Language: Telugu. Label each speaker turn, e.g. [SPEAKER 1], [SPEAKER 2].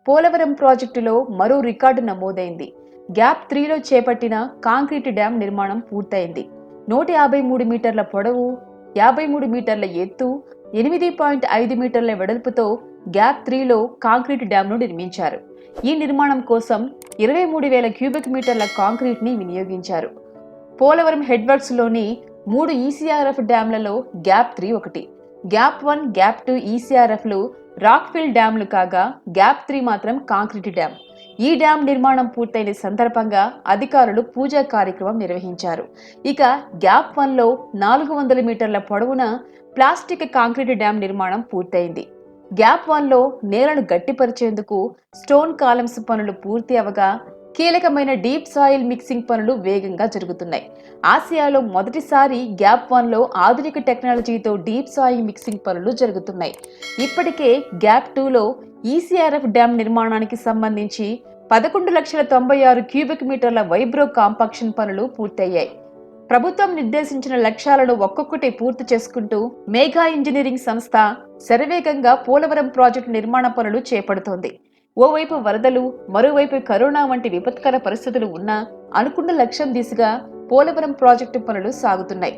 [SPEAKER 1] పోలవరం ప్రాజెక్టులో మరో రికార్డు నమోదైంది. గ్యాప్ 3లో చేపట్టిన కాంక్రీటు డ్యాం నిర్మాణం పూర్తయింది. 153 మీటర్ల పొడవు, 53 మీటర్ల ఎత్తు, 8.5 మీటర్ల వెడల్పుతో గ్యాప్ 3లో కాంక్రీటు డ్యాంను నిర్మించారు. ఈ నిర్మాణం కోసం 23,000 క్యూబిక్ మీటర్ల కాంక్రీట్ ని వినియోగించారు. పోలవరం హెడ్వర్క్స్ లోని 3 ఈసీఆర్ఎఫ్ డ్యాంలలో గ్యాప్ 3 ఒకటి. గ్యాప్ 1, గ్యాప్ 2 ఈసీఆర్ఎఫ్లు రాక్ఫిల్ డ్యాంలు కాగా గ్యాప్ 3 మాత్రం కాంక్రీటు డ్యాం. ఈ డ్యాం నిర్మాణం పూర్తయిన సందర్భంగా అధికారులు పూజా కార్యక్రమం నిర్వహించారు. ఇక గ్యాప్ 1లో 400 మీటర్ల పొడవున ప్లాస్టిక్ కాంక్రీటు డ్యాం నిర్మాణం పూర్తయింది. గ్యాప్ 1లో నేలను గట్టిపరిచేందుకు స్టోన్ కాలమ్స్ పనులు పూర్తి అవగా కీలకమైన డీప్ సాయిల్ మిక్సింగ్ పనులు వేగంగా జరుగుతున్నాయి. ఆసియాలో మొదటిసారి గ్యాప్ 1లో ఆధునిక టెక్నాలజీతో డీప్ సాయిల్ మిక్సింగ్ పనులు జరుగుతున్నాయి. ఇప్పటికే గ్యాప్ 2లో ఈసీఆర్ఎఫ్ డ్యాం నిర్మాణానికి సంబంధించి 11,96,000 క్యూబిక్ మీటర్ల వైబ్రో కాంపాక్షన్ పనులు పూర్తయ్యాయి. ప్రభుత్వం నిర్దేశించిన లక్ష్యాలను ఒక్కొక్కటి పూర్తి చేసుకుంటూ మేఘా ఇంజనీరింగ్ సంస్థ శరవేగంగా పోలవరం ప్రాజెక్టు నిర్మాణ పనులు చేపడుతోంది. ఓవైపు వరదలు, మరోవైపు కరోనా వంటి విపత్కర పరిస్థితులు ఉన్నా అనుకున్న లక్ష్యం దిశగా పోలవరం ప్రాజెక్టు పనులు సాగుతున్నాయి.